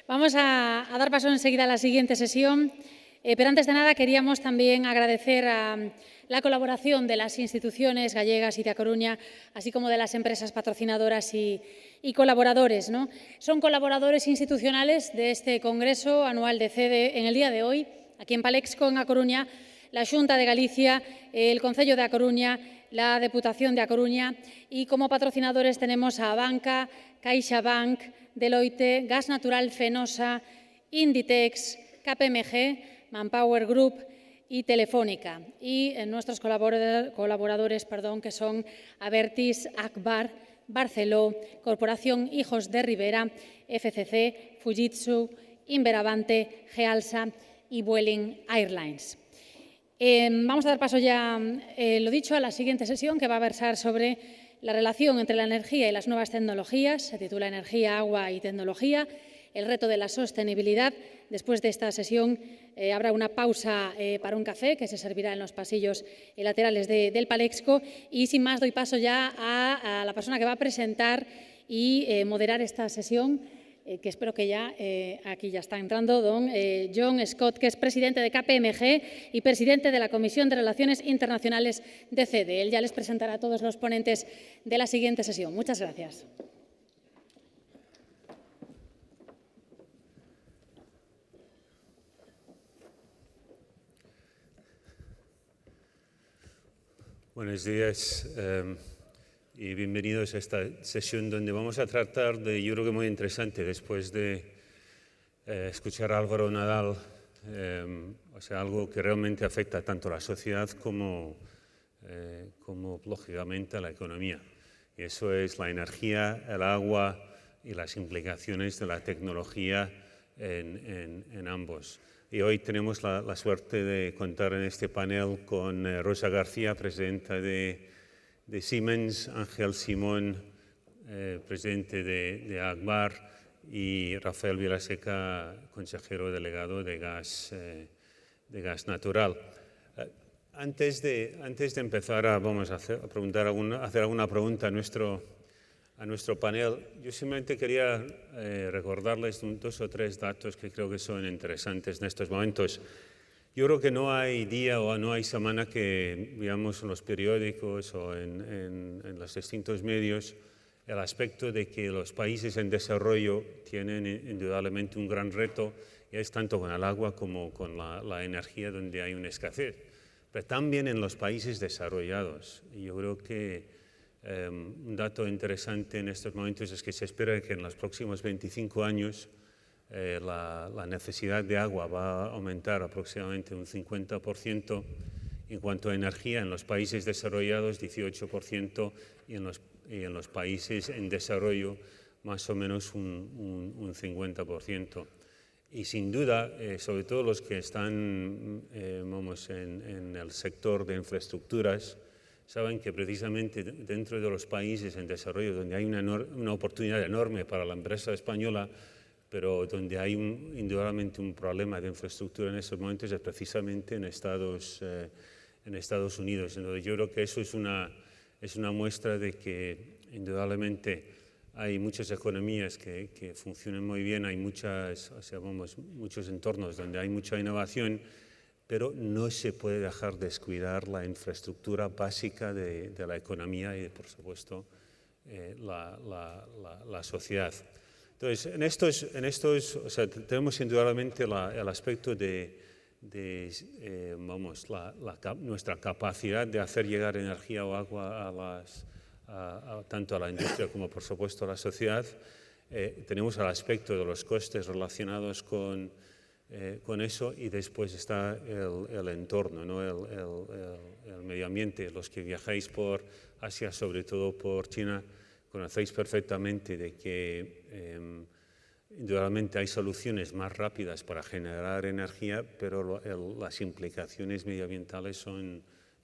Vamos a dar paso enseguida a la siguiente sesión, pero antes de nada queríamos también agradecer la colaboración de las instituciones gallegas y de A Coruña, así como de las empresas patrocinadoras y colaboradores, ¿no? Son colaboradores institucionales de este Congreso Anual de CEDE en el día de hoy, aquí en Palexco, en A Coruña, la Xunta de Galicia, el Concello de A Coruña, la Deputación de A Coruña y como patrocinadores tenemos a Banca, CaixaBank, Deloitte, Gas Natural Fenosa, Inditex, KPMG, Manpower Group y Telefónica. Y nuestros colaboradores, que son Abertis, Akbar, Barceló, Corporación Hijos de Rivera, FCC, Fujitsu, Inveravante, Gealsa y Vueling Airlines. Vamos a dar paso ya, lo dicho, a la siguiente sesión que va a versar sobre la relación entre la energía y las nuevas tecnologías. Se titula Energía, Agua y Tecnología, el reto de la sostenibilidad. Después de esta sesión habrá una pausa para un café que se servirá en los pasillos laterales del Palexco. Y sin más doy paso ya a la persona que va a presentar y moderar esta sesión, que espero que ya, aquí ya está entrando, don John Scott, que es presidente de KPMG y presidente de la Comisión de Relaciones Internacionales de CEDE. Él ya les presentará a todos los ponentes de la siguiente sesión. Muchas gracias. Buenos días y bienvenidos a esta sesión donde vamos a tratar de, yo creo que muy interesante, después de escuchar a Álvaro Nadal, algo que realmente afecta tanto a la sociedad como lógicamente a la economía. Y eso es la energía, el agua y las implicaciones de la tecnología en ambos. Y hoy tenemos la suerte de contar en este panel con Rosa García, presidenta de Siemens, Ángel Simón, presidente de Akbar, y Rafael Vilaseca, consejero delegado de gas natural. Antes de empezar, vamos a hacer alguna pregunta a nuestro panel. Yo simplemente quería recordarles dos o tres datos que creo que son interesantes en estos momentos. Yo creo que no hay día o no hay semana que veamos en los periódicos o en los distintos medios el aspecto de que los países en desarrollo tienen indudablemente un gran reto, y es tanto con el agua como con la energía, donde hay una escasez, pero también en los países desarrollados. Y yo creo que un dato interesante en estos momentos es que se espera que en los próximos 25 años la necesidad de agua va a aumentar aproximadamente un 50%, en cuanto a energía en los países desarrollados 18%, y en los países en desarrollo más o menos un 50%. Y sin duda, sobre todo los que están en el sector de infraestructuras, saben que precisamente dentro de los países en desarrollo, donde hay una oportunidad enorme para la empresa española, pero donde hay indudablemente un problema de infraestructura en estos momentos, es precisamente en Estados Unidos. Entonces, yo creo que eso es una muestra de que indudablemente hay muchas economías que funcionan muy bien, hay muchos entornos donde hay mucha innovación, pero no se puede dejar descuidar la infraestructura básica de la economía y, por supuesto, la sociedad. Entonces, tenemos indudablemente el aspecto de nuestra capacidad de hacer llegar energía o agua tanto a la industria como, por supuesto, a la sociedad. Tenemos el aspecto de los costes relacionados con eso, y después está el entorno, ¿no? el medio ambiente. Los que viajáis por Asia, sobre todo por China, conocéis perfectamente de que indudablemente hay soluciones más rápidas para generar energía, pero las implicaciones medioambientales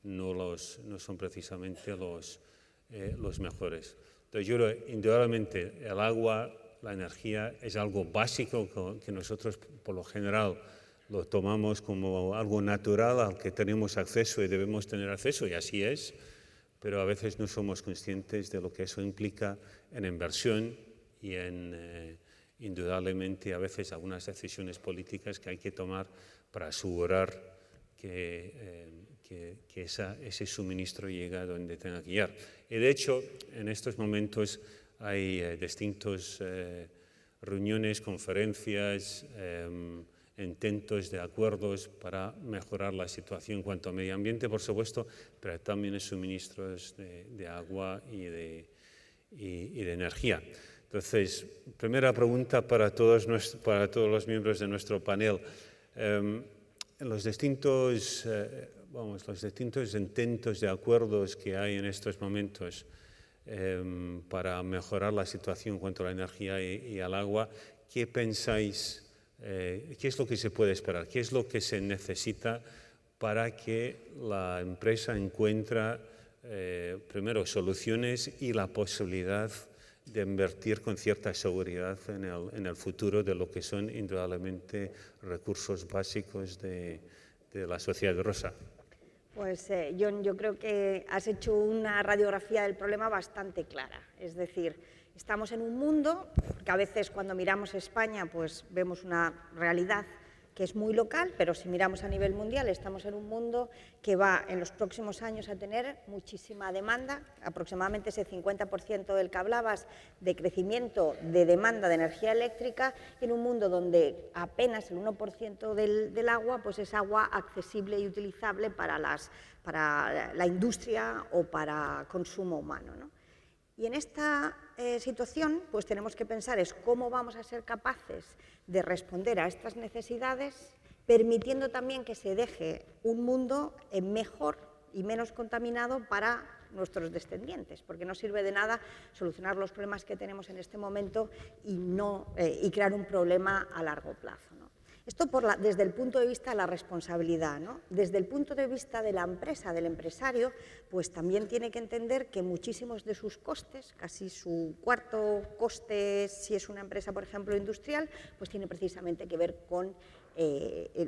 no son precisamente los mejores. Entonces, yo creo que indudablemente el agua, la energía, es algo básico que nosotros por lo general lo tomamos como algo natural al que tenemos acceso y debemos tener acceso, y así es, pero a veces no somos conscientes de lo que eso implica en inversión y en indudablemente a veces algunas decisiones políticas que hay que tomar para asegurar que ese suministro llega donde tenga que llegar. Y de hecho, en estos momentos hay distintas reuniones, conferencias, intentos de acuerdos para mejorar la situación en cuanto a medio ambiente, por supuesto, pero también en suministros de agua y de energía. Entonces, primera pregunta para todos los miembros de nuestro panel. Los distintos intentos de acuerdos que hay en estos momentos para mejorar la situación en cuanto a la energía y al agua, ¿qué pensáis? ¿Qué es lo que se puede esperar? ¿Qué es lo que se necesita para que la empresa encuentre primero soluciones y la posibilidad de invertir con cierta seguridad en el futuro de lo que son indudablemente recursos básicos de la sociedad rosa? Pues John, yo creo que has hecho una radiografía del problema bastante clara. Es decir, estamos en un mundo que a veces cuando miramos España pues vemos una realidad que es muy local, pero si miramos a nivel mundial estamos en un mundo que va en los próximos años a tener muchísima demanda, aproximadamente ese 50% del que hablabas de crecimiento de demanda de energía eléctrica, en un mundo donde apenas el 1% del agua pues es agua accesible y utilizable para la industria o para consumo humano, ¿no? Y en esta situación pues tenemos que pensar es cómo vamos a ser capaces de responder a estas necesidades, permitiendo también que se deje un mundo mejor y menos contaminado para nuestros descendientes, porque no sirve de nada solucionar los problemas que tenemos en este momento y crear un problema a largo plazo, ¿no? Esto desde el punto de vista de la responsabilidad, ¿no? Desde el punto de vista de la empresa, del empresario, pues también tiene que entender que muchísimos de sus costes, casi su cuarto coste, si es una empresa, por ejemplo, industrial, pues tiene precisamente que ver con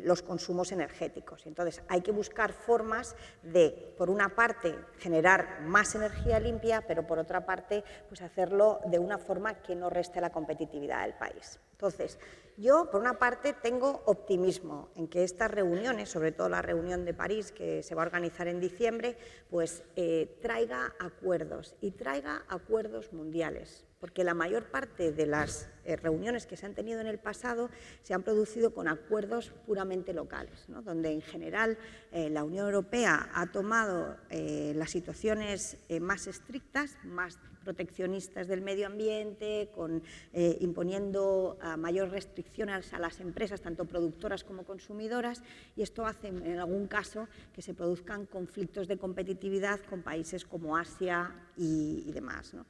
los consumos energéticos. Entonces, hay que buscar formas de, por una parte, generar más energía limpia, pero por otra parte, pues hacerlo de una forma que no reste la competitividad del país. Entonces, yo, por una parte, tengo optimismo en que estas reuniones, sobre todo la reunión de París, que se va a organizar en diciembre, pues traiga acuerdos y traiga acuerdos mundiales, porque la mayor parte de las reuniones que se han tenido en el pasado se han producido con acuerdos puramente locales, ¿no? Donde en general la Unión Europea ha tomado las situaciones más estrictas, más proteccionistas del medio ambiente, imponiendo mayor restricciones a las empresas, tanto productoras como consumidoras, y esto hace en algún caso que se produzcan conflictos de competitividad con países como Asia y demás, ¿no?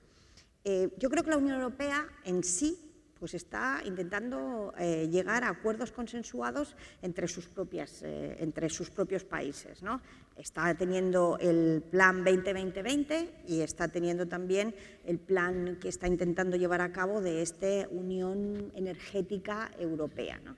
Yo creo que la Unión Europea en sí pues está intentando llegar a acuerdos consensuados entre sus propios países, ¿no? Está teniendo el Plan 2020 y está teniendo también el plan que está intentando llevar a cabo de esta Unión Energética Europea, ¿no?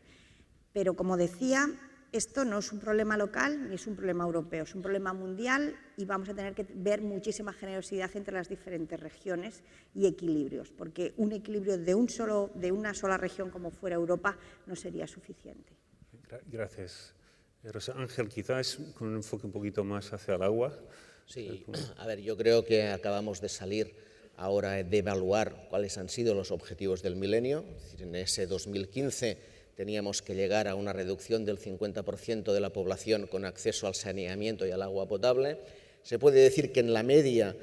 Pero, como decía, esto no es un problema local ni es un problema europeo, es un problema mundial y vamos a tener que ver muchísima generosidad entre las diferentes regiones y equilibrios, porque un equilibrio de una sola región como fuera Europa no sería suficiente. Gracias. Rosa Ángel, quizás con un enfoque un poquito más hacia el agua. Sí, a ver, yo creo que acabamos de salir ahora de evaluar cuáles han sido los objetivos del milenio. Es decir, en ese 2015 teníamos que llegar a una reducción del 50% de la población con acceso al saneamiento y al agua potable. Se puede decir que en la media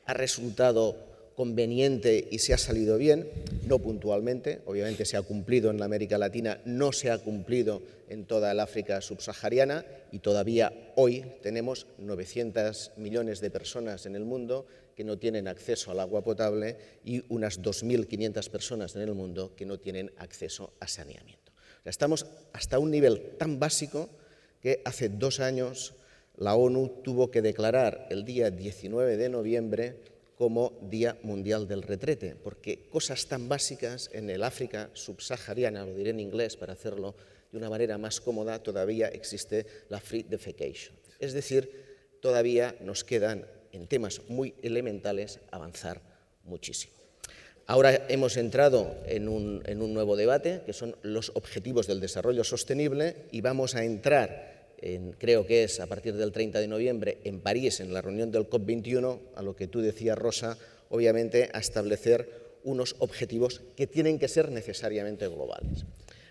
ha resultado conveniente y se ha salido bien, no puntualmente, obviamente se ha cumplido en la América Latina, no se ha cumplido en toda el África subsahariana y todavía hoy tenemos 900 millones de personas en el mundo que no tienen acceso al agua potable y unas 2.500 personas en el mundo que no tienen acceso a saneamiento. O sea, estamos hasta un nivel tan básico que hace 2 años la ONU tuvo que declarar el día 19 de noviembre como Día Mundial del Retrete, porque cosas tan básicas en el África subsahariana, lo diré en inglés para hacerlo de una manera más cómoda, todavía existe la free defecation. Es decir, todavía nos quedan en temas muy elementales avanzar muchísimo. Ahora hemos entrado en un nuevo debate, que son los objetivos del desarrollo sostenible, y vamos a entrar, creo que es a partir del 30 de noviembre, en París, en la reunión del COP21, a lo que tú decías, Rosa, obviamente a establecer unos objetivos que tienen que ser necesariamente globales.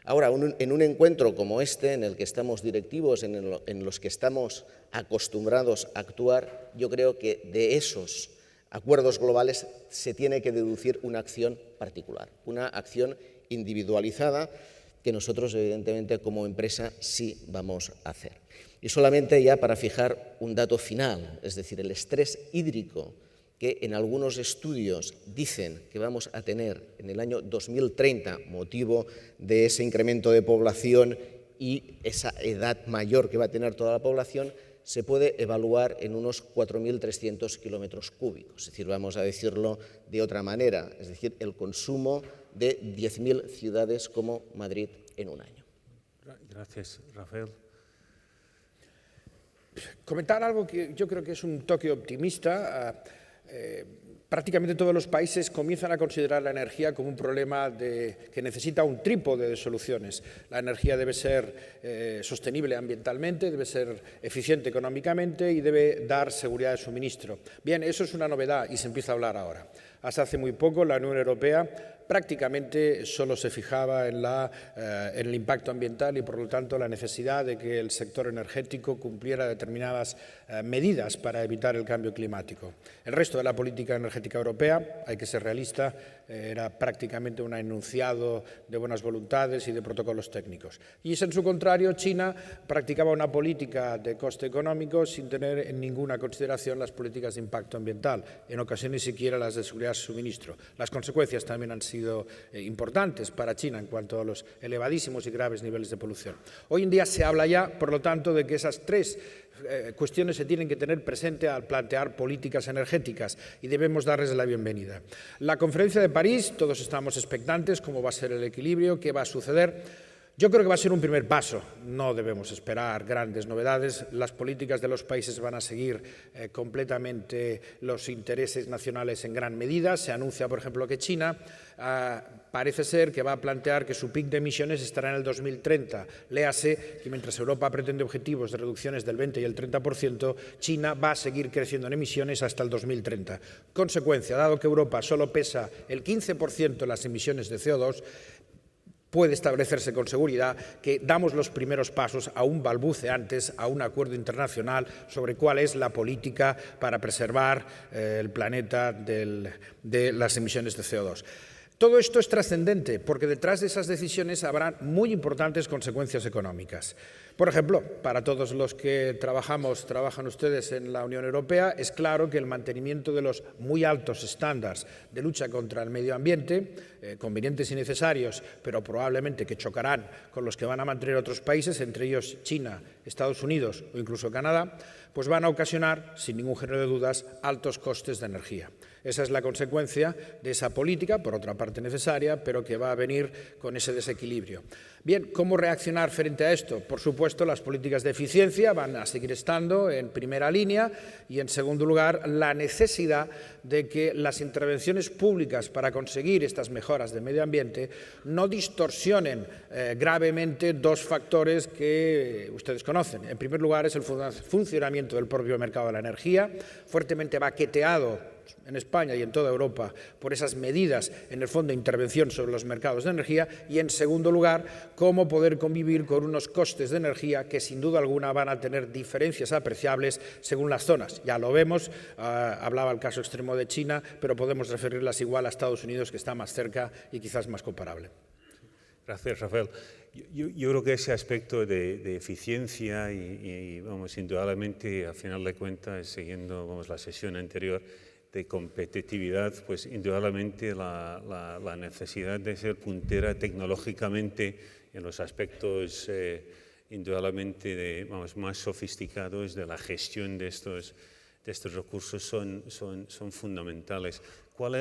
Ahora, en un encuentro como este, en el que estamos directivos, en los que estamos acostumbrados a actuar, yo creo que de esos acuerdos globales se tiene que deducir una acción particular, una acción individualizada que nosotros, evidentemente, como empresa sí vamos a hacer. Y solamente ya para fijar un dato final, es decir, el estrés hídrico que en algunos estudios dicen que vamos a tener en el año 2030, motivo de ese incremento de población y esa edad mayor que va a tener toda la población, se puede evaluar en unos 4.300 kilómetros cúbicos. Es decir, vamos a decirlo de otra manera, es decir, el consumo de 10.000 ciudades como Madrid en un año. Gracias, Rafael. Comentar algo que yo creo que es un toque optimista. Prácticamente todos los países comienzan a considerar la energía como un problema que necesita un trípode de soluciones. La energía debe ser sostenible ambientalmente, debe ser eficiente económicamente y debe dar seguridad de suministro. Bien, eso es una novedad y se empieza a hablar ahora. Hasta hace muy poco la Unión Europea prácticamente solo se fijaba en el impacto ambiental y, por lo tanto, la necesidad de que el sector energético cumpliera determinadas medidas para evitar el cambio climático. El resto de la política energética europea, hay que ser realista, era prácticamente un enunciado de buenas voluntades y de protocolos técnicos. Y en su contrario, China practicaba una política de coste económico sin tener en ninguna consideración las políticas de impacto ambiental, en ocasiones ni siquiera las de seguridad de suministro. Las consecuencias también han sido importantes para China en cuanto a los elevadísimos y graves niveles de polución. Hoy en día se habla ya, por lo tanto, de que esas tres cuestiones se tienen que tener presente al plantear políticas energéticas y debemos darles la bienvenida. La conferencia de París, todos estamos expectantes, cómo va a ser el equilibrio, qué va a suceder. Yo creo que va a ser un primer paso, no debemos esperar grandes novedades, las políticas de los países van a seguir completamente los intereses nacionales en gran medida. Se anuncia, por ejemplo, que China parece ser que va a plantear que su pic de emisiones estará en el 2030. Léase que mientras Europa pretende objetivos de reducciones del 20 y el 30%, China va a seguir creciendo en emisiones hasta el 2030. Consecuencia, dado que Europa solo pesa el 15% en las emisiones de CO2, puede establecerse con seguridad que damos los primeros pasos a un balbuceantes, a un acuerdo internacional sobre cuál es la política para preservar el planeta de las emisiones de CO2. Todo esto es trascendente porque detrás de esas decisiones habrá muy importantes consecuencias económicas. Por ejemplo, para todos los que trabajan ustedes en la Unión Europea, es claro que el mantenimiento de los muy altos estándares de lucha contra el medio ambiente, convenientes y necesarios, pero probablemente que chocarán con los que van a mantener otros países, entre ellos China, Estados Unidos o incluso Canadá, pues van a ocasionar, sin ningún género de dudas, altos costes de energía. Esa es la consecuencia de esa política, por otra parte necesaria, pero que va a venir con ese desequilibrio. Bien, ¿cómo reaccionar frente a esto? Por supuesto, las políticas de eficiencia van a seguir estando en primera línea y, en segundo lugar, la necesidad de que las intervenciones públicas para conseguir estas mejoras de medio ambiente no distorsionen gravemente dos factores que ustedes conocen. En primer lugar, es el funcionamiento del propio mercado de la energía, fuertemente baqueteado en España y en toda Europa por esas medidas, en el fondo, de intervención sobre los mercados de energía y, en segundo lugar, cómo poder convivir con unos costes de energía que, sin duda alguna, van a tener diferencias apreciables según las zonas. Ya lo vemos, hablaba el caso extremo de China, pero podemos referirlas igual a Estados Unidos, que está más cerca y quizás más comparable. Gracias, Rafael. Yo creo que ese aspecto de eficiencia y vamos, indudablemente, al final de cuentas, siguiendo la sesión anterior, de competitividad, pues indudablemente la necesidad de ser puntera tecnológicamente en los aspectos indudablemente más sofisticados de la gestión de estos recursos son fundamentales. ¿Cuál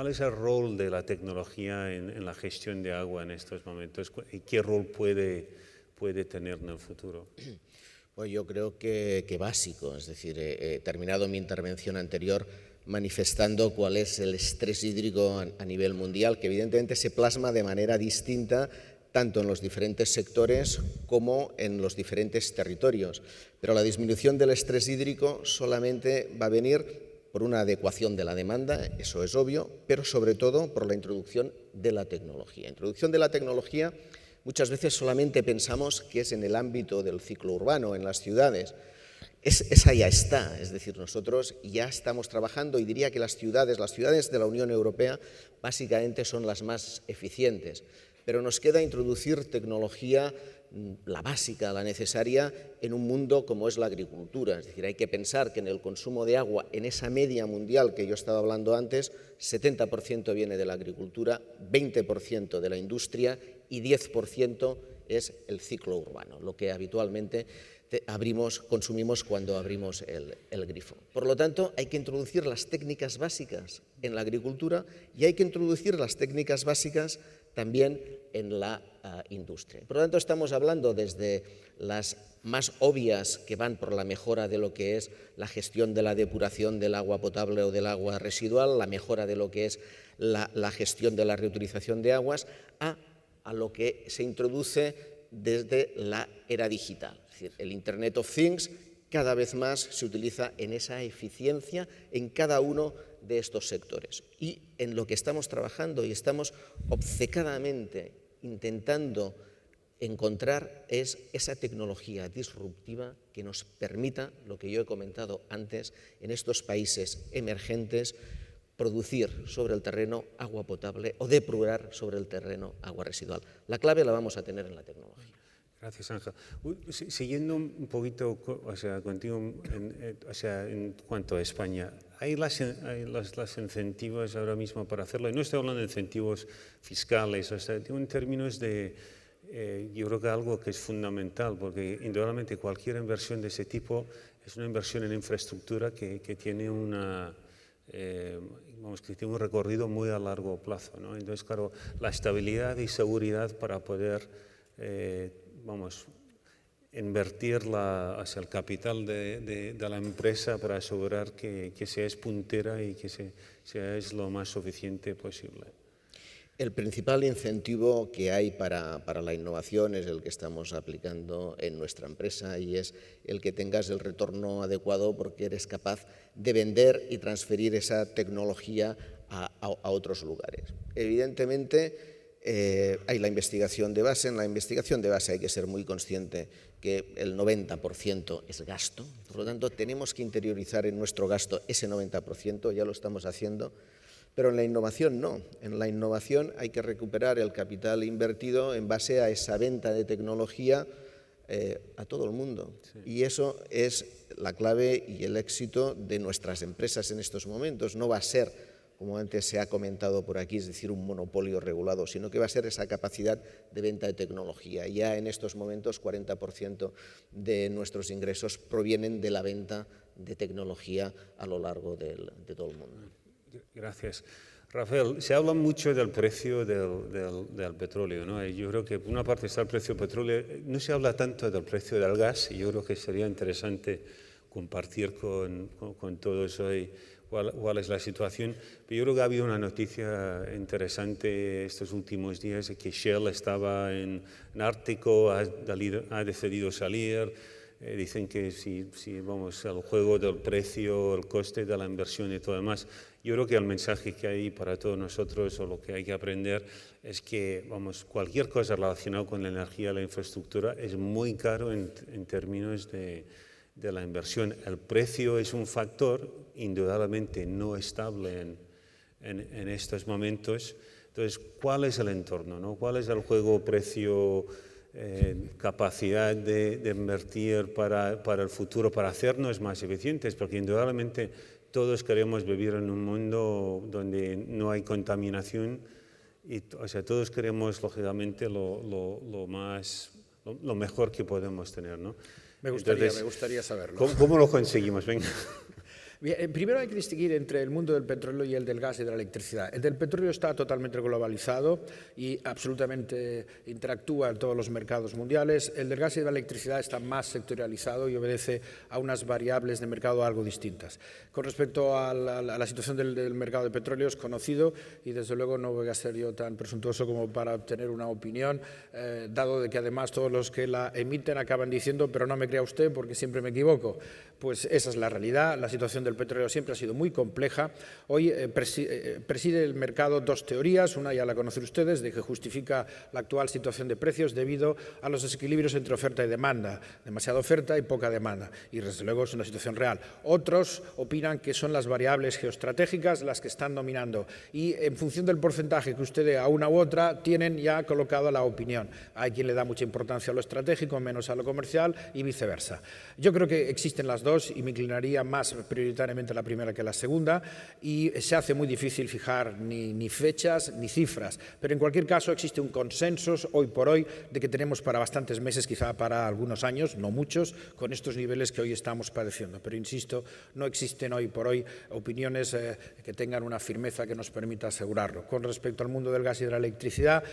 es el rol de la tecnología en la gestión de agua en estos momentos? ¿Y qué rol puede tener en el futuro? Pues yo creo que básico, es decir, terminado mi intervención anterior, manifestando cuál es el estrés hídrico a nivel mundial, que evidentemente se plasma de manera distinta tanto en los diferentes sectores como en los diferentes territorios. Pero la disminución del estrés hídrico solamente va a venir por una adecuación de la demanda, eso es obvio, pero sobre todo por la introducción de la tecnología. Introducción de la tecnología, muchas veces solamente pensamos que es en el ámbito del ciclo urbano, en las ciudades. Esa ya está, es decir, nosotros ya estamos trabajando y diría que las ciudades de la Unión Europea básicamente son las más eficientes, pero nos queda introducir tecnología, la básica, la necesaria, en un mundo como es la agricultura. Es decir, hay que pensar que en el consumo de agua, en esa media mundial que yo estaba hablando antes, 70% viene de la agricultura, 20% de la industria y 10% es el ciclo urbano, lo que habitualmente consumimos cuando abrimos el grifo. Por lo tanto, hay que introducir las técnicas básicas en la agricultura y hay que introducir las técnicas básicas también en la industria. Por lo tanto, estamos hablando desde las más obvias, que van por la mejora de lo que es la gestión de la depuración del agua potable o del agua residual, la mejora de lo que es la gestión de la reutilización de aguas, a lo que se introduce desde la era digital. Es decir, el Internet of Things cada vez más se utiliza en esa eficiencia en cada uno de estos sectores. Y en lo que estamos trabajando y estamos obcecadamente intentando encontrar es esa tecnología disruptiva que nos permita, lo que yo he comentado antes, en estos países emergentes, producir sobre el terreno agua potable o depurar sobre el terreno agua residual. La clave la vamos a tener en la tecnología. Gracias, Ángel. Siguiendo un poquito contigo, en cuanto a España, ¿hay las incentivos ahora mismo para hacerlo? Y no estoy hablando de incentivos fiscales, digo en términos de, yo creo que algo que es fundamental, porque indudablemente cualquier inversión de ese tipo es una inversión en infraestructura que tiene que tiene un recorrido muy a largo plazo, ¿no? Entonces, claro, la estabilidad y seguridad para poder invertir el capital de la empresa para asegurar que sea puntera y que sea lo más suficiente posible. El principal incentivo que hay para la innovación es el que estamos aplicando en nuestra empresa y es el que tengas el retorno adecuado porque eres capaz de vender y transferir esa tecnología a otros lugares. Evidentemente, hay la investigación de base. En la investigación de base hay que ser muy consciente que el 90% es gasto. Por lo tanto, tenemos que interiorizar en nuestro gasto ese 90%, ya lo estamos haciendo. Pero en la innovación no. En la innovación hay que recuperar el capital invertido en base a esa venta de tecnología a todo el mundo. Sí. Y eso es la clave y el éxito de nuestras empresas en estos momentos. No va a ser, como antes se ha comentado por aquí, es decir, un monopolio regulado, sino que va a ser esa capacidad de venta de tecnología. Ya en estos momentos 40% de nuestros ingresos provienen de la venta de tecnología a lo largo de todo el mundo. Gracias. Rafael, se habla mucho del precio del petróleo, ¿no? Yo creo que por una parte está el precio del petróleo, no se habla tanto del precio del gas y yo creo que sería interesante compartir con todos hoy cuál es la situación. Pero yo creo que ha habido una noticia interesante estos últimos días, que Shell estaba en Ártico, ha decidido salir. Dicen que si vamos al juego del precio, el coste de la inversión y todo lo demás, yo creo que el mensaje que hay para todos nosotros o lo que hay que aprender es que cualquier cosa relacionada con la energía, la infraestructura, es muy caro en términos de la inversión. El precio es un factor indudablemente no estable en estos momentos. Entonces, ¿cuál es el entorno, ¿no? ¿Cuál es el juego precio? Capacidad de invertir para el futuro, para hacernos más eficientes, porque indudablemente todos queremos vivir en un mundo donde no hay contaminación y todos queremos lógicamente lo mejor que podemos tener, ¿no? Me gustaría saberlo. ¿Cómo lo conseguimos? Venga. Bien, primero hay que distinguir entre el mundo del petróleo y el del gas y de la electricidad. El del petróleo está totalmente globalizado y absolutamente interactúa en todos los mercados mundiales. El del gas y de la electricidad está más sectorializado y obedece a unas variables de mercado algo distintas. Con respecto a la situación del mercado de petróleo, es conocido y desde luego no voy a ser yo tan presuntuoso como para obtener una opinión, dado de que además todos los que la emiten acaban diciendo pero no me crea usted porque siempre me equivoco. Pues esa es la realidad. La situación del petróleo siempre ha sido muy compleja. Hoy preside el mercado dos teorías. Una ya la conocen ustedes, de que justifica la actual situación de precios debido a los desequilibrios entre oferta y demanda. Demasiada oferta y poca demanda. Y desde luego es una situación real. Otros opinan que son las variables geoestratégicas las que están dominando. Y en función del porcentaje que usted dé a una u otra, tienen ya colocado la opinión. Hay quien le da mucha importancia a lo estratégico, menos a lo comercial y viceversa. Yo creo que existen las dos y me inclinaría más prioritariamente a la primera que a la segunda, y se hace muy difícil fijar ni fechas ni cifras, pero en cualquier caso existe un consenso hoy por hoy de que tenemos para bastantes meses, quizá para algunos años, no muchos, con estos niveles que hoy estamos padeciendo. Pero insisto, no existen hoy por hoy opiniones que tengan una firmeza que nos permita asegurarlo. Con respecto al mundo del gas y de la electricidad,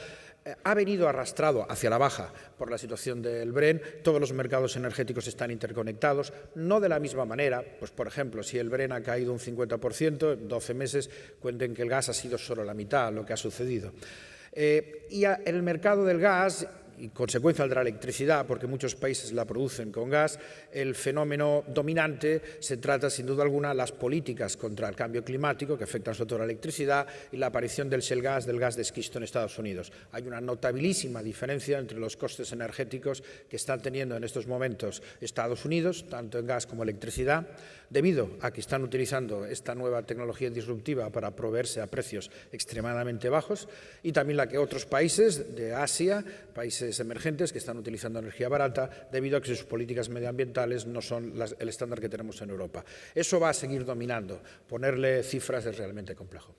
ha venido arrastrado hacia la baja por la situación del Brent. Todos los mercados energéticos están interconectados, no de la misma manera. Pues, por ejemplo, si el Brent ha caído un 50%, en 12 meses, cuenten que el gas ha sido solo la mitad lo que ha sucedido. Y el mercado del gas, y consecuencia de la electricidad, porque muchos países la producen con gas, el fenómeno dominante se trata sin duda alguna de las políticas contra el cambio climático que afectan sobre todo a la electricidad y la aparición del shale gas, del gas de esquisto en Estados Unidos. Hay una notabilísima diferencia entre los costes energéticos que están teniendo en estos momentos Estados Unidos, tanto en gas como electricidad, debido a que están utilizando esta nueva tecnología disruptiva para proveerse a precios extremadamente bajos, y también la que otros países de Asia, países emergentes que están utilizando energía barata debido a que sus políticas medioambientales no son el estándar que tenemos en Europa. Eso va a seguir dominando. Ponerle cifras es realmente complejo.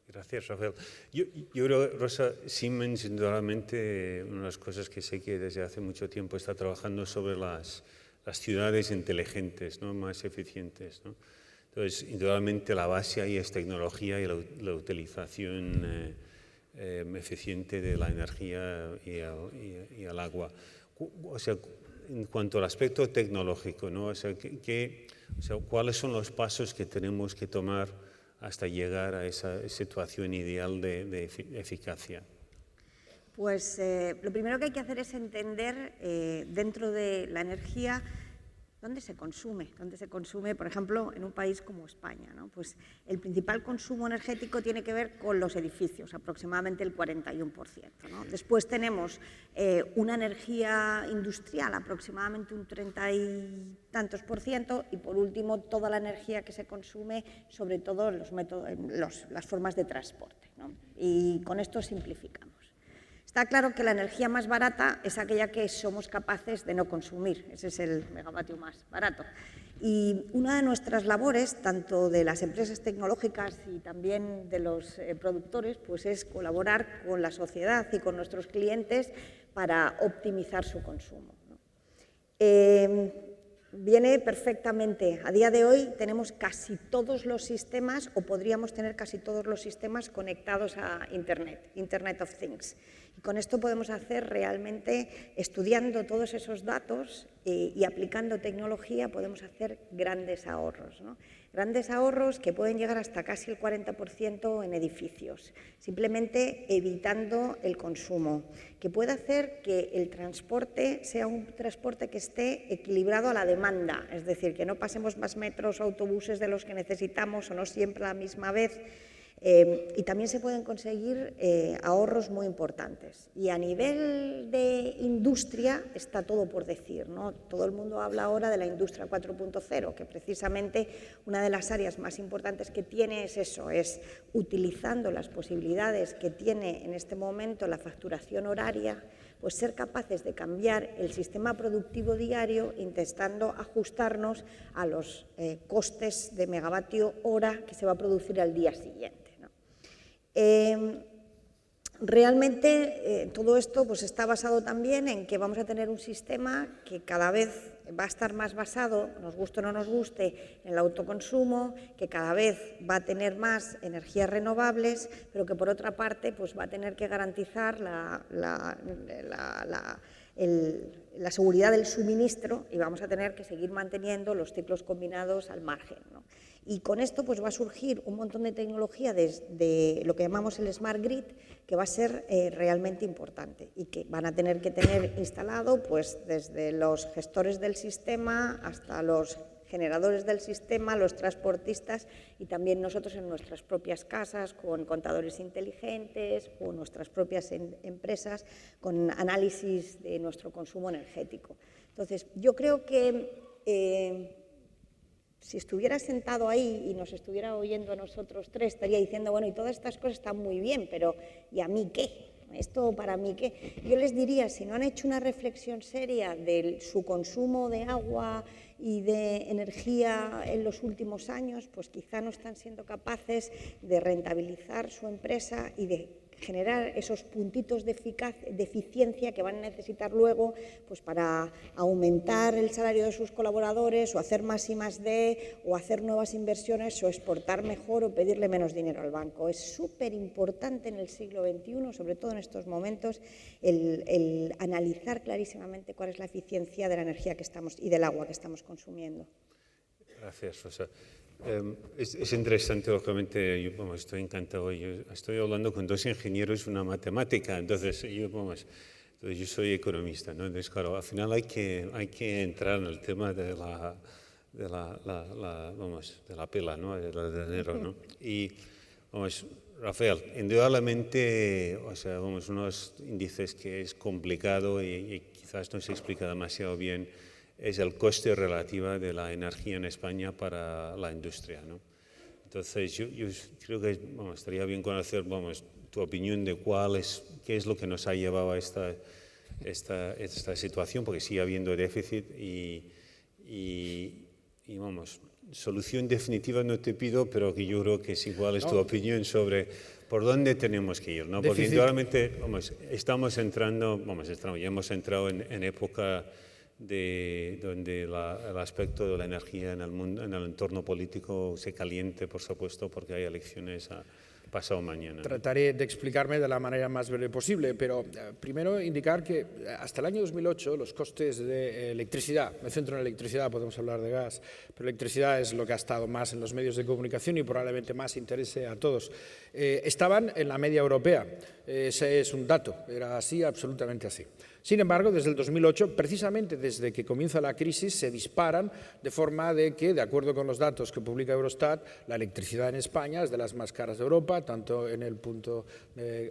Gracias, Rafael. Yo creo, Rosa, Siemens, indudablemente, una de las cosas que sé que desde hace mucho tiempo está trabajando sobre las ciudades inteligentes, ¿no?, más eficientes, ¿no? Entonces, indudablemente la base ahí es tecnología y la utilización eficiente de la energía y el agua. O sea, en cuanto al aspecto tecnológico, ¿no? O sea, ¿cuáles son los pasos que tenemos que tomar hasta llegar a esa situación ideal de eficacia? Pues lo primero que hay que hacer es entender dentro de la energía dónde se consume, por ejemplo, en un país como España, ¿no? Pues el principal consumo energético tiene que ver con los edificios, aproximadamente el 41%, ¿no? Después tenemos una energía industrial, aproximadamente un 30 y tantos %, y por último toda la energía que se consume, sobre todo en las formas de transporte, ¿no? Y con esto simplificamos. Está claro que la energía más barata es aquella que somos capaces de no consumir, ese es el megavatio más barato. Y una de nuestras labores, tanto de las empresas tecnológicas y también de los productores, pues es colaborar con la sociedad y con nuestros clientes para optimizar su consumo, ¿no? Viene perfectamente. A día de hoy tenemos casi todos los sistemas, o podríamos tener casi todos los sistemas conectados a Internet, Internet of Things. Y con esto podemos hacer realmente, estudiando todos esos datos y aplicando tecnología, podemos hacer grandes ahorros, ¿no? Grandes ahorros que pueden llegar hasta casi el 40% en edificios, simplemente evitando el consumo, que puede hacer que el transporte sea un transporte que esté equilibrado a la demanda, es decir, que no pasemos más metros o autobuses de los que necesitamos o no siempre a la misma vez. Y también se pueden conseguir ahorros muy importantes. Y a nivel de industria está todo por decir, ¿no? Todo el mundo habla ahora de la industria 4.0, que precisamente una de las áreas más importantes que tiene es eso, es utilizando las posibilidades que tiene en este momento la facturación horaria, pues ser capaces de cambiar el sistema productivo diario intentando ajustarnos a los costes de megavatio hora que se va a producir al día siguiente, ¿no? Realmente todo esto pues está basado también en que vamos a tener un sistema que cada vez va a estar más basado, nos guste o no nos guste, en el autoconsumo, que cada vez va a tener más energías renovables, pero que por otra parte pues va a tener que garantizar la seguridad del suministro y vamos a tener que seguir manteniendo los ciclos combinados al margen, ¿no? Y con esto pues va a surgir un montón de tecnología de lo que llamamos el Smart Grid, que va a ser realmente importante y que van a tener que tener instalado pues desde los gestores del sistema hasta los generadores del sistema, los transportistas y también nosotros en nuestras propias casas con contadores inteligentes o nuestras propias empresas con análisis de nuestro consumo energético. Entonces, yo creo que si estuviera sentado ahí y nos estuviera oyendo a nosotros tres, estaría diciendo, bueno, y todas estas cosas están muy bien, pero ¿y a mí qué? ¿Esto para mí qué? Yo les diría, si no han hecho una reflexión seria de su consumo de agua y de energía en los últimos años, pues quizá no están siendo capaces de rentabilizar su empresa y de generar esos puntitos de eficiencia que van a necesitar luego pues para aumentar el salario de sus colaboradores o hacer más I+D o hacer nuevas inversiones o exportar mejor o pedirle menos dinero al banco. Es súper importante en el siglo XXI, sobre todo en estos momentos, el analizar clarísimamente cuál es la eficiencia de la energía que estamos y del agua que estamos consumiendo. Gracias, Rosa. Es interesante, lógicamente, yo estoy encantado. Yo estoy hablando con dos ingenieros, una matemática, entonces yo soy economista, ¿no? Entonces, claro, al final hay que entrar en el tema de la pela, ¿no? Del dinero, ¿no? Y, Rafael, indudablemente, unos índices que es complicado y quizás no se explica demasiado bien, es el coste relativo de la energía en España para la industria, ¿no? Entonces, yo creo que estaría bien conocer tu opinión de qué es lo que nos ha llevado a esta situación, porque sigue habiendo déficit solución definitiva no te pido, pero que yo creo que es igual es tu opinión sobre por dónde tenemos que ir, ¿no? Porque indudablemente ya hemos entrado en época donde el aspecto de la energía en el mundo, en el entorno político se caliente, por supuesto, porque hay elecciones pasado mañana. Trataré de explicarme de la manera más breve posible, pero primero indicar que hasta el año 2008 los costes de electricidad, me centro en electricidad, podemos hablar de gas, pero electricidad es lo que ha estado más en los medios de comunicación y probablemente más interese a todos, estaban en la media europea. Ese es un dato, era así, absolutamente así. Sin embargo, desde el 2008, precisamente desde que comienza la crisis, se disparan de forma de que, de acuerdo con los datos que publica Eurostat, la electricidad en España es de las más caras de Europa, tanto en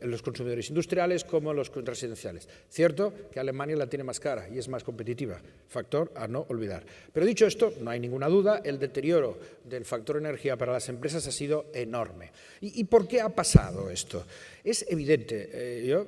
los consumidores industriales como en los residenciales. Cierto que Alemania la tiene más cara y es más competitiva, factor a no olvidar. Pero dicho esto, no hay ninguna duda, el deterioro del factor energía para las empresas ha sido enorme. ¿Y por qué ha pasado esto? Es evidente, yo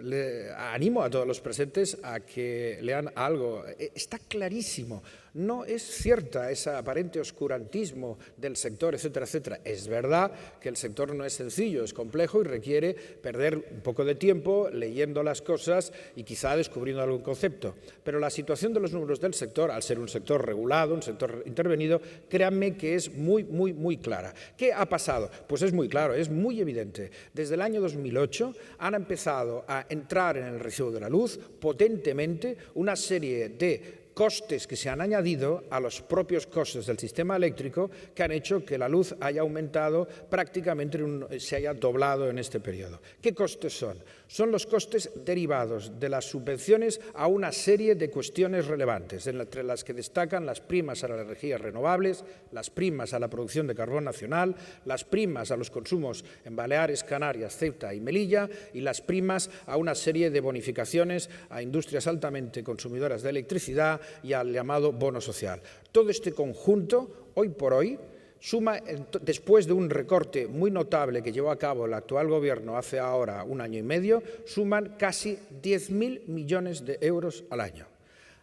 le animo a todos los presentes a que lean algo, está clarísimo. No es cierta ese aparente oscurantismo del sector, etcétera, etcétera. Es verdad que el sector no es sencillo, es complejo y requiere perder un poco de tiempo leyendo las cosas y quizá descubriendo algún concepto. Pero la situación de los números del sector, al ser un sector regulado, un sector intervenido, créanme que es muy clara. ¿Qué ha pasado? Pues es muy claro, es muy evidente. Desde el año 2008 han empezado a entrar en el recibo de la luz potentemente una serie de costes que se han añadido a los propios costes del sistema eléctrico que han hecho que la luz haya aumentado prácticamente, se haya doblado en este periodo. ¿Qué costes son? Son los costes derivados de las subvenciones a una serie de cuestiones relevantes, entre las que destacan las primas a las energías renovables, las primas a la producción de carbón nacional, las primas a los consumos en Baleares, Canarias, Ceuta y Melilla y las primas a una serie de bonificaciones a industrias altamente consumidoras de electricidad y al llamado bono social. Todo este conjunto, hoy por hoy, suma, después de un recorte muy notable que llevó a cabo el actual gobierno hace ahora un año y medio, suman casi 10.000 millones de euros al año.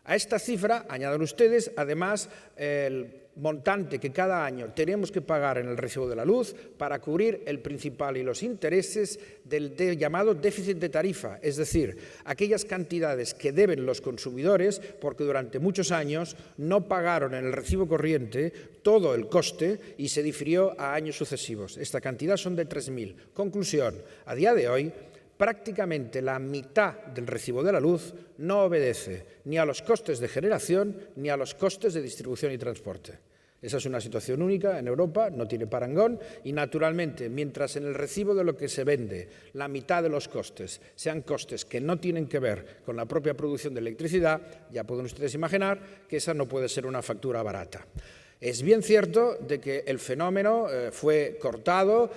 A esta cifra añaden ustedes, además, el montante que cada año tenemos que pagar en el recibo de la luz para cubrir el principal y los intereses del llamado déficit de tarifa, es decir, aquellas cantidades que deben los consumidores porque durante muchos años no pagaron en el recibo corriente todo el coste y se difirió a años sucesivos. Esta cantidad son de 3.000. Conclusión, a día de hoy, prácticamente la mitad del recibo de la luz no obedece ni a los costes de generación ni a los costes de distribución y transporte. Esa es una situación única en Europa, no tiene parangón y, naturalmente, mientras en el recibo de lo que se vende la mitad de los costes sean costes que no tienen que ver con la propia producción de electricidad, ya pueden ustedes imaginar que esa no puede ser una factura barata. Es bien cierto de que el fenómeno fue cortado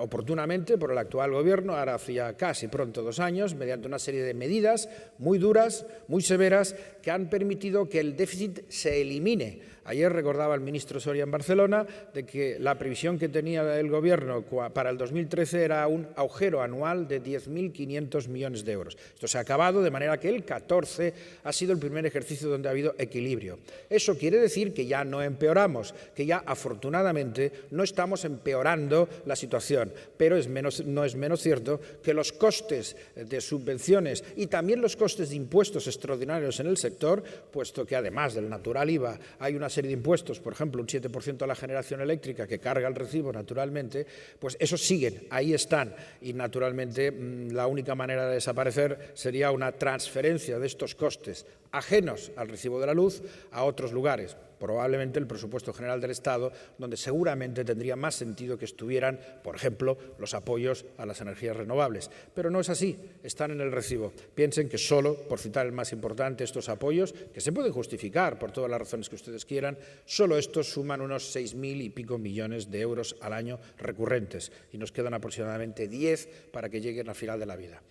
oportunamente por el actual gobierno, ahora hacía casi pronto 2 años, mediante una serie de medidas muy duras, muy severas, que han permitido que el déficit se elimine. Ayer recordaba el ministro Soria en Barcelona de que la previsión que tenía el Gobierno para el 2013 era un agujero anual de 10.500 millones de euros. Esto se ha acabado, de manera que el 14 ha sido el primer ejercicio donde ha habido equilibrio. Eso quiere decir que ya no empeoramos, que ya afortunadamente no estamos empeorando la situación, pero no es menos cierto que los costes de subvenciones y también los costes de impuestos extraordinarios en el sector, puesto que además del natural IVA hay una serie de impuestos, por ejemplo, un 7% a la generación eléctrica que carga el recibo naturalmente, pues esos siguen, ahí están y naturalmente la única manera de desaparecer sería una transferencia de estos costes ajenos al recibo de la luz a otros lugares, probablemente el presupuesto general del Estado, donde seguramente tendría más sentido que estuvieran, por ejemplo, los apoyos a las energías renovables. Pero no es así, están en el recibo. Piensen que solo, por citar el más importante, estos apoyos, que se pueden justificar por todas las razones que ustedes quieran, solo estos suman unos 6.000 y pico millones de euros al año recurrentes y nos quedan aproximadamente 10 para que lleguen al final de la vida.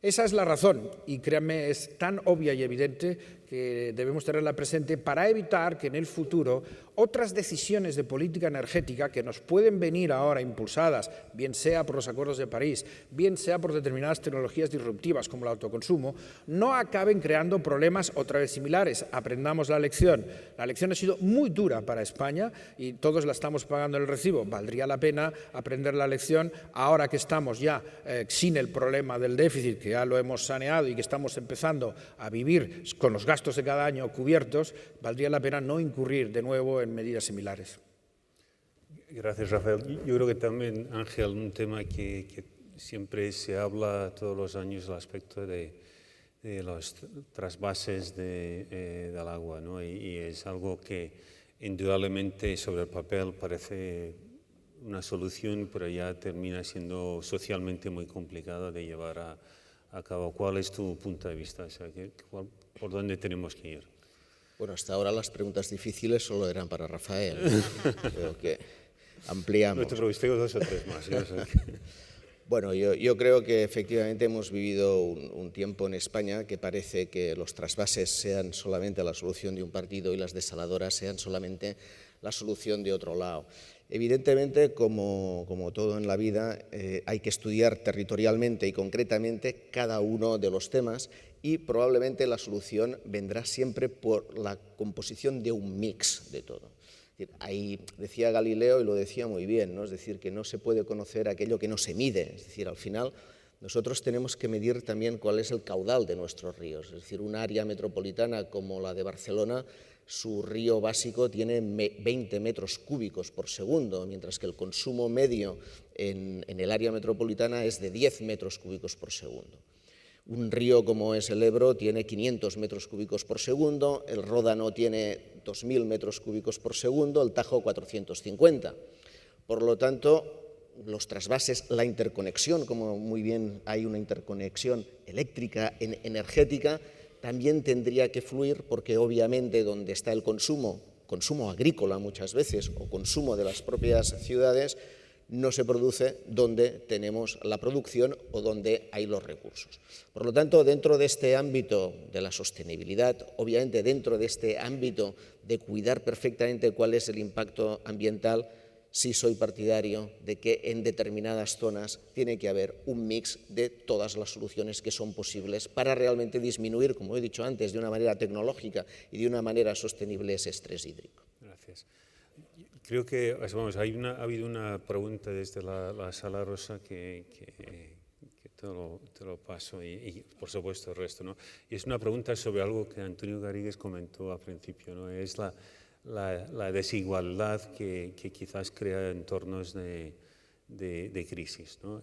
Esa es la razón, y créanme, es tan obvia y evidente que debemos tenerla presente para evitar que en el futuro otras decisiones de política energética que nos pueden venir ahora impulsadas, bien sea por los acuerdos de París, bien sea por determinadas tecnologías disruptivas como el autoconsumo, no acaben creando problemas otra vez similares. Aprendamos la lección. La lección ha sido muy dura para España y todos la estamos pagando en el recibo. Valdría la pena aprender la lección ahora que estamos ya sin el problema del déficit, que ya lo hemos saneado y que estamos empezando a vivir con los gastos de cada año cubiertos, valdría la pena no incurrir de nuevo en medidas similares. Gracias, Rafael. Yo creo que también, Ángel, un tema que siempre se habla todos los años, el aspecto de los trasvases del agua, ¿no? Y es algo que indudablemente sobre el papel parece una solución, pero ya termina siendo socialmente muy complicado de llevar a cabo. ¿Cuál es tu punto de vista? O sea, ¿por dónde tenemos que ir? Bueno, hasta ahora las preguntas difíciles solo eran para Rafael. Creo que ampliamos. No te preocupes, tengo 2 o 3 más. Bueno, yo creo que efectivamente hemos vivido un tiempo en España que parece que los trasvases sean solamente la solución de un partido y las desaladoras sean solamente la solución de otro lado. Evidentemente, como todo en la vida, hay que estudiar territorialmente y concretamente cada uno de los temas y probablemente la solución vendrá siempre por la composición de un mix de todo. Ahí decía Galileo y lo decía muy bien, ¿no? Es decir, que no se puede conocer aquello que no se mide. Es decir, al final nosotros tenemos que medir también cuál es el caudal de nuestros ríos. Es decir, un área metropolitana como la de Barcelona, su río básico tiene 20 metros cúbicos por segundo, mientras que el consumo medio en el área metropolitana es de 10 metros cúbicos por segundo. Un río como es el Ebro tiene 500 metros cúbicos por segundo, el Ródano tiene 2.000 metros cúbicos por segundo, el Tajo 450. Por lo tanto, los trasvases, la interconexión, como muy bien hay una interconexión eléctrica, energética, también tendría que fluir porque obviamente donde está el consumo agrícola muchas veces o consumo de las propias ciudades, no se produce donde tenemos la producción o donde hay los recursos. Por lo tanto, dentro de este ámbito de la sostenibilidad, obviamente dentro de este ámbito de cuidar perfectamente cuál es el impacto ambiental, sí soy partidario de que en determinadas zonas tiene que haber un mix de todas las soluciones que son posibles para realmente disminuir, como he dicho antes, de una manera tecnológica y de una manera sostenible ese estrés hídrico. Gracias. Creo que, vamos, ha habido una pregunta desde la sala rosa que te lo paso y, por supuesto, el resto, ¿no? Y es una pregunta sobre algo que Antonio Garrigues comentó al principio, ¿no? Es la desigualdad que quizás crea entornos de crisis, ¿no?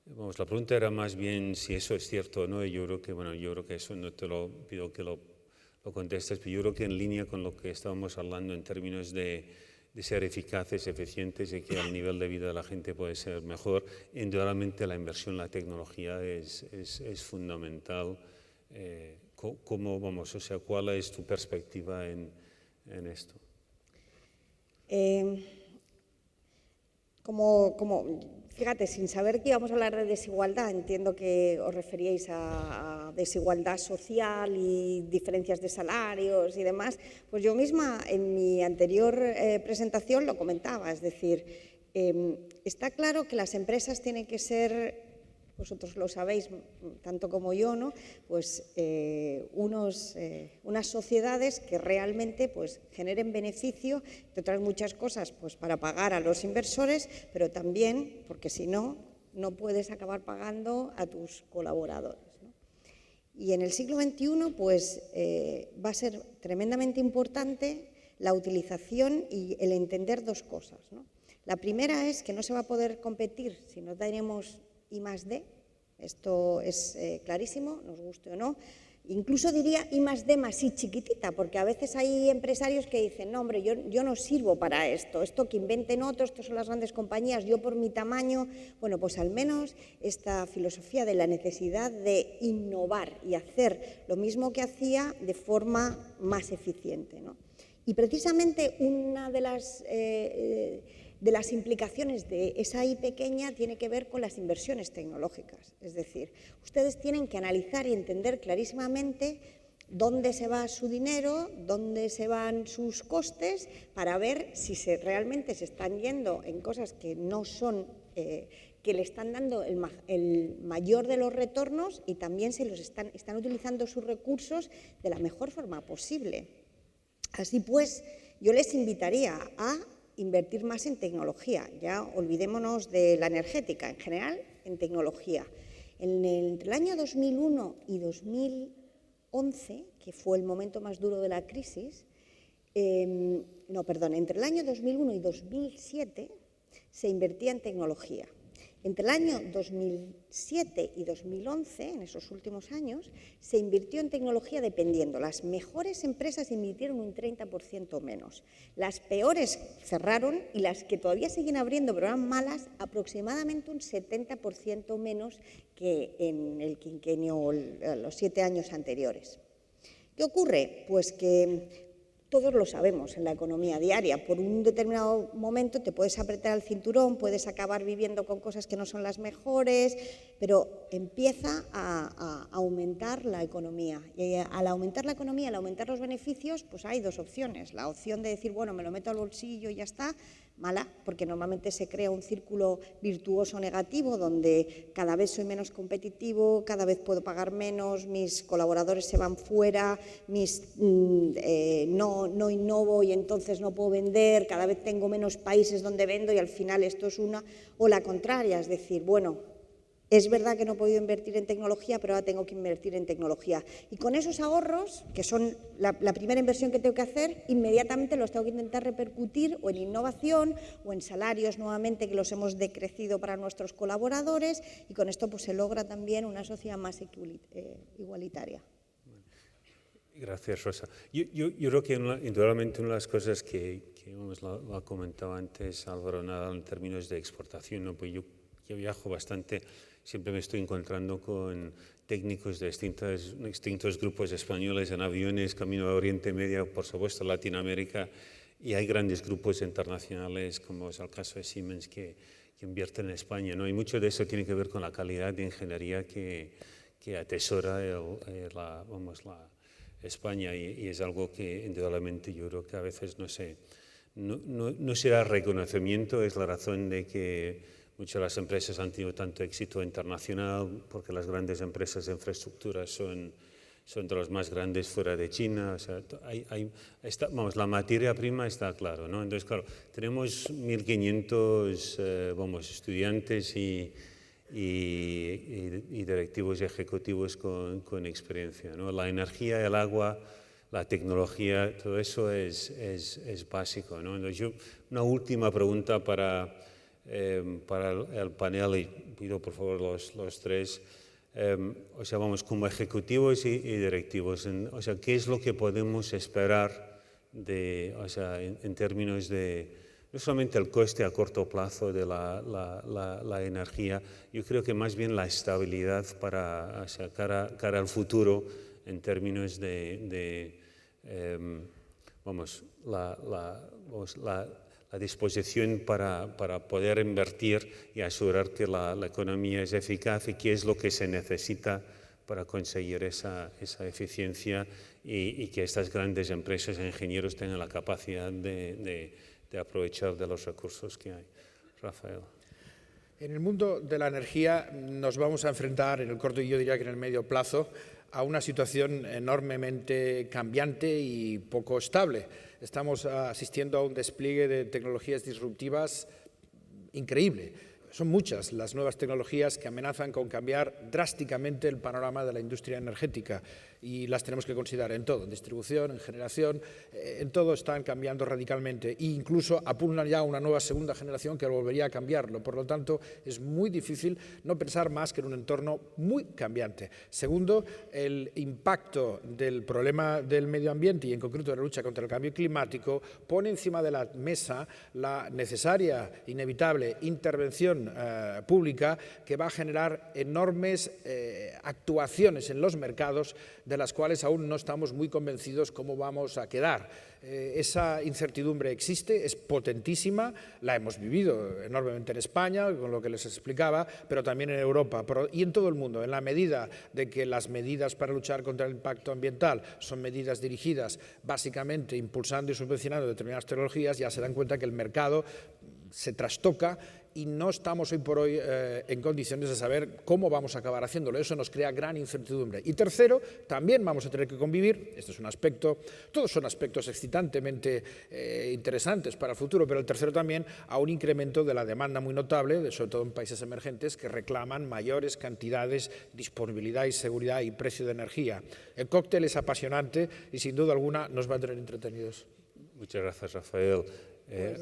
Vamos, la pregunta era más bien si eso es cierto o no, y yo creo que eso no te lo pido que lo contestes, pero yo creo que en línea con lo que estábamos hablando en términos de ser eficaces, eficientes y que el nivel de vida de la gente puede ser mejor, indudablemente la inversión en la tecnología es fundamental. ¿Cómo vamos? O sea, ¿cuál es tu perspectiva en esto? Fíjate, sin saber que íbamos a hablar de desigualdad, entiendo que os referíais a desigualdad social y diferencias de salarios y demás, pues yo misma en mi anterior presentación lo comentaba, es decir, está claro que las empresas tienen que ser, vosotros lo sabéis tanto como yo, ¿no? Pues unas sociedades que realmente pues generen beneficio, entre otras muchas cosas, pues para pagar a los inversores, pero también porque si no, no puedes acabar pagando a tus colaboradores, ¿no? Y en el siglo XXI pues va a ser tremendamente importante la utilización y el entender dos cosas, ¿no? La primera es que no se va a poder competir si no tenemos I+D, esto es clarísimo, nos guste o no. Incluso diría I+D más I chiquitita, porque a veces hay empresarios que dicen, no hombre, yo no sirvo para esto que inventen otros, estos son las grandes compañías, yo por mi tamaño. Bueno, pues al menos esta filosofía de la necesidad de innovar y hacer lo mismo que hacía de forma más eficiente, ¿no? Y precisamente una de las implicaciones de esa I pequeña tiene que ver con las inversiones tecnológicas. Es decir, ustedes tienen que analizar y entender clarísimamente dónde se va su dinero, dónde se van sus costes, para ver si realmente se están yendo en cosas que no son, que le están dando el mayor de los retornos, y también si están utilizando sus recursos de la mejor forma posible. Así pues, yo les invitaría a invertir más en tecnología. Ya olvidémonos de la energética, en general en tecnología. Entre el año 2001 y 2011, que fue el momento más duro de la crisis, entre el año 2001 y 2007 se invertía en tecnología. Entre el año 2007 y 2011, en esos últimos años, se invirtió en tecnología dependiendo. Las mejores empresas invirtieron un 30% menos. Las peores cerraron y las que todavía siguen abriendo, pero eran malas, aproximadamente un 70% menos que en el quinquenio, los 7 años anteriores. ¿Qué ocurre? Pues que todos lo sabemos en la economía diaria. Por un determinado momento te puedes apretar el cinturón, puedes acabar viviendo con cosas que no son las mejores, pero empieza a aumentar la economía. Y al aumentar la economía, al aumentar los beneficios, pues hay dos opciones. La opción de decir, bueno, me lo meto al bolsillo y ya está, mala, porque normalmente se crea un círculo virtuoso negativo donde cada vez soy menos competitivo, cada vez puedo pagar menos, mis colaboradores se van fuera, no innovo y entonces no puedo vender, cada vez tengo menos países donde vendo y al final esto es una, o la contraria, es decir, bueno, es verdad que no he podido invertir en tecnología, pero ahora tengo que invertir en tecnología. Y con esos ahorros, que son la primera inversión que tengo que hacer, inmediatamente los tengo que intentar repercutir o en innovación o en salarios nuevamente que los hemos decrecido para nuestros colaboradores, y con esto pues se logra también una sociedad más igualitaria. Gracias, Rosa. Yo creo que indudablemente una de las cosas que lo ha comentado antes Álvaro Nadal en términos de exportación, ¿no? Pues yo viajo bastante, siempre me estoy encontrando con técnicos de distintos grupos españoles en aviones, camino a Oriente Medio, por supuesto Latinoamérica, y hay grandes grupos internacionales, como es el caso de Siemens, que invierten en España, ¿no? Y mucho de eso tiene que ver con la calidad de ingeniería que atesora España, y es algo que indudablemente yo creo que a veces no será reconocimiento, es la razón de que muchas de las empresas han tenido tanto éxito internacional, porque las grandes empresas de infraestructura son son de los más grandes fuera de China. O sea, vamos, la materia prima está claro, ¿no? Entonces, claro, tenemos 1.500 estudiantes y directivos ejecutivos con experiencia, ¿no? La energía, el agua, la tecnología, todo eso es básico, ¿no? Entonces, una última pregunta para el panel, y pido por favor los tres. O sea, vamos, como ejecutivos y directivos, o sea, ¿qué es lo que podemos esperar en términos de, no solamente el coste a corto plazo de la energía, yo creo que más bien la estabilidad para, cara al futuro en términos de la disposición para poder invertir y asegurar que la economía es eficaz, y qué es lo que se necesita para conseguir esa eficiencia y que estas grandes empresas e ingenieros tengan la capacidad de aprovechar de los recursos que hay. Rafael. En el mundo de la energía nos vamos a enfrentar, en el corto y yo diría que en el medio plazo, a una situación enormemente cambiante y poco estable. Estamos asistiendo a un despliegue de tecnologías disruptivas increíble. Son muchas las nuevas tecnologías que amenazan con cambiar drásticamente el panorama de la industria energética, y las tenemos que considerar en todo, en distribución, en generación, en todo están cambiando radicalmente, e incluso apuntan ya a una nueva segunda generación que volvería a cambiarlo. Por lo tanto, es muy difícil no pensar más que en un entorno muy cambiante. Segundo, el impacto del problema del medio ambiente y en concreto de la lucha contra el cambio climático pone encima de la mesa la necesaria, inevitable intervención pública que va a generar enormes actuaciones en los mercados, de las cuales aún no estamos muy convencidos cómo vamos a quedar. Esa incertidumbre existe, es potentísima, la hemos vivido enormemente en España, con lo que les explicaba, pero también en Europa y en todo el mundo. En la medida de que las medidas para luchar contra el impacto ambiental son medidas dirigidas básicamente impulsando y subvencionando determinadas tecnologías, ya se dan cuenta que el mercado se trastoca y no estamos hoy por hoy en condiciones de saber cómo vamos a acabar haciéndolo. Eso nos crea gran incertidumbre. Y tercero, también vamos a tener que convivir, este es un aspecto, todos son aspectos excitantemente interesantes para el futuro, pero el tercero también a un incremento de la demanda muy notable, sobre todo en países emergentes, que reclaman mayores cantidades, disponibilidad y seguridad y precio de energía. El cóctel es apasionante y sin duda alguna nos va a tener entretenidos. Muchas gracias, Rafael.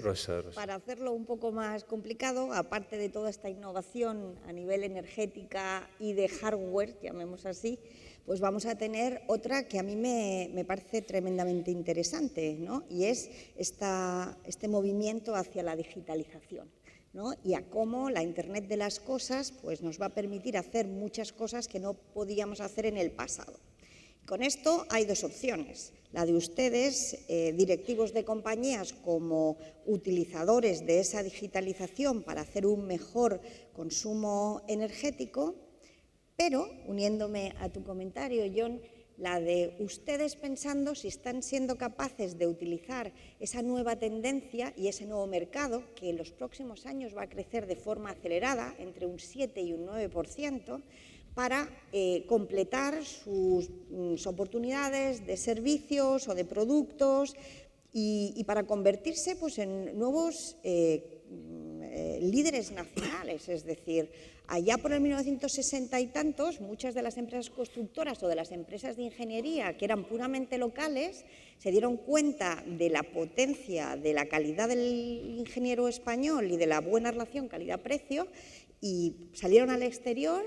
Rosa. Para hacerlo un poco más complicado, aparte de toda esta innovación a nivel energética y de hardware, llamemos así, pues vamos a tener otra que a mí me parece tremendamente interesante, ¿no? Y es este movimiento hacia la digitalización, ¿no? Y a cómo la Internet de las cosas pues, nos va a permitir hacer muchas cosas que no podíamos hacer en el pasado. Con esto hay dos opciones. La de ustedes, directivos de compañías, como utilizadores de esa digitalización para hacer un mejor consumo energético, pero, uniéndome a tu comentario, John, la de ustedes pensando si están siendo capaces de utilizar esa nueva tendencia y ese nuevo mercado, que en los próximos años va a crecer de forma acelerada, entre un 7 y un 9%, para completar sus oportunidades de servicios o de productos y para convertirse pues, en nuevos líderes nacionales. Es decir, allá por el 1960 y tantos, muchas de las empresas constructoras o de las empresas de ingeniería que eran puramente locales se dieron cuenta de la potencia, de la calidad del ingeniero español y de la buena relación calidad-precio y salieron al exterior.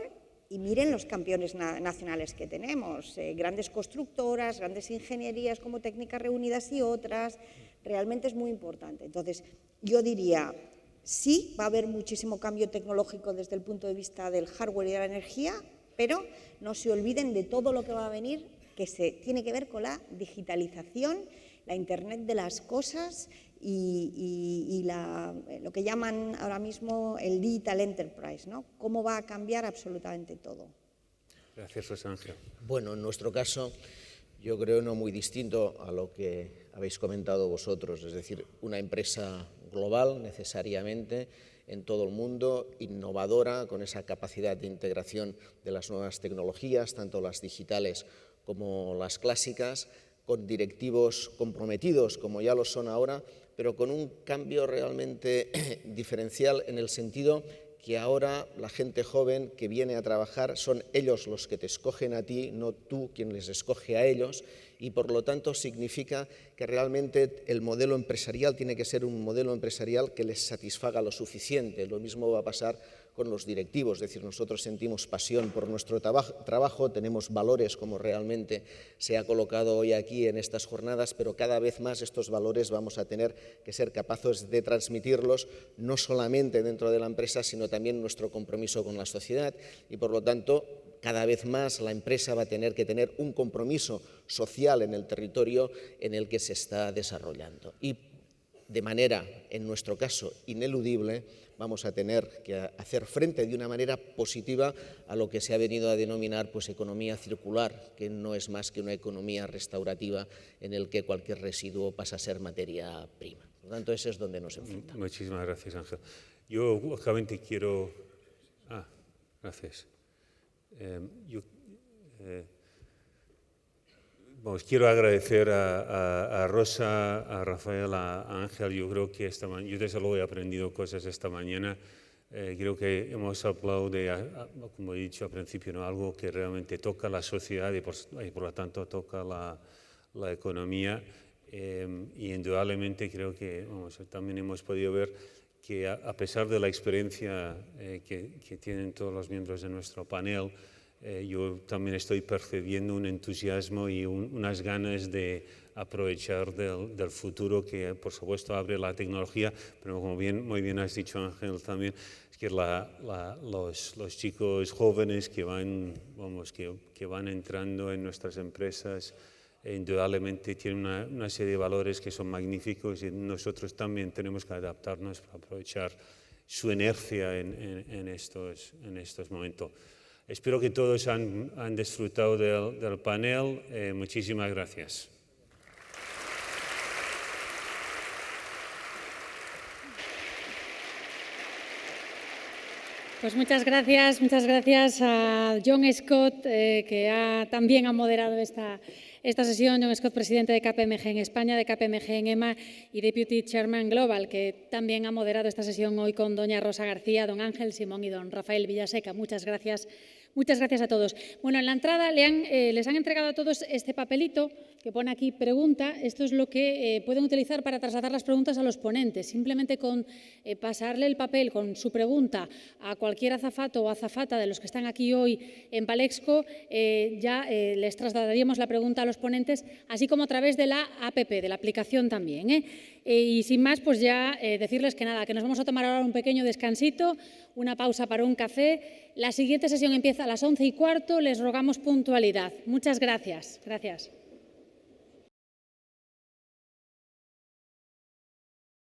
Y miren los campeones nacionales que tenemos, grandes constructoras, grandes ingenierías como Técnicas Reunidas y otras, realmente es muy importante. Entonces, yo diría, sí, va a haber muchísimo cambio tecnológico desde el punto de vista del hardware y de la energía, pero no se olviden de todo lo que va a venir, que tiene que ver con la digitalización, la Internet de las cosas y lo que llaman ahora mismo el Digital Enterprise, ¿no? Cómo va a cambiar absolutamente todo. Gracias, José Ángel. Bueno, en nuestro caso, yo creo no muy distinto a lo que habéis comentado vosotros, es decir, una empresa global necesariamente en todo el mundo, innovadora, con esa capacidad de integración de las nuevas tecnologías, tanto las digitales como las clásicas, con directivos comprometidos, como ya lo son ahora, pero con un cambio realmente diferencial en el sentido que ahora la gente joven que viene a trabajar son ellos los que te escogen a ti, no tú quien les escoge a ellos, y por lo tanto significa que realmente el modelo empresarial tiene que ser un modelo empresarial que les satisfaga lo suficiente. Lo mismo va a pasar con los directivos, es decir, nosotros sentimos pasión por nuestro trabajo, tenemos valores como realmente se ha colocado hoy aquí en estas jornadas, pero cada vez más estos valores vamos a tener que ser capaces de transmitirlos no solamente dentro de la empresa, sino también nuestro compromiso con la sociedad y por lo tanto cada vez más la empresa va a tener que tener un compromiso social en el territorio en el que se está desarrollando. Y de manera, en nuestro caso, ineludible, vamos a tener que hacer frente de una manera positiva a lo que se ha venido a denominar pues, economía circular, que no es más que una economía restaurativa en el que cualquier residuo pasa a ser materia prima. Por lo tanto, ese es donde nos enfrentamos. Muchísimas gracias, Ángel. Yo, lógicamente, quiero... gracias. Quiero agradecer a Rosa, a Rafael, a Ángel. Yo creo que yo desde luego he aprendido cosas esta mañana. Creo que hemos hablado de, como he dicho al principio, ¿no? Algo que realmente toca la sociedad y por lo tanto toca la economía. Y indudablemente creo que también hemos podido ver que a pesar de la experiencia que tienen todos los miembros de nuestro panel, yo también estoy percibiendo un entusiasmo y unas ganas de aprovechar del futuro que, por supuesto, abre la tecnología, pero como muy bien has dicho, Ángel, también es que los chicos jóvenes que van entrando en nuestras empresas indudablemente tienen una serie de valores que son magníficos y nosotros también tenemos que adaptarnos para aprovechar su inercia en estos momentos. Espero que todos han disfrutado del panel. Muchísimas gracias. Pues muchas gracias a John Scott, que también ha moderado esta sesión. John Scott, presidente de KPMG en España, de KPMG en EMA y Deputy Chairman Global, que también ha moderado esta sesión hoy con doña Rosa García, don Ángel Simón y don Rafael Villaseca. Muchas gracias a todos. Bueno, en la entrada les han entregado a todos este papelito que pone aquí pregunta. Esto es lo que pueden utilizar para trasladar las preguntas a los ponentes. Simplemente con pasarle el papel con su pregunta a cualquier azafato o azafata de los que están aquí hoy en Palexco, ya les trasladaríamos la pregunta a los ponentes, así como a través de la APP, de la aplicación también. Y sin más, pues ya decirles que nada, que nos vamos a tomar ahora un pequeño descansito, una pausa para un café. La siguiente sesión empieza a las 11:15. Les rogamos puntualidad. Muchas gracias. Gracias.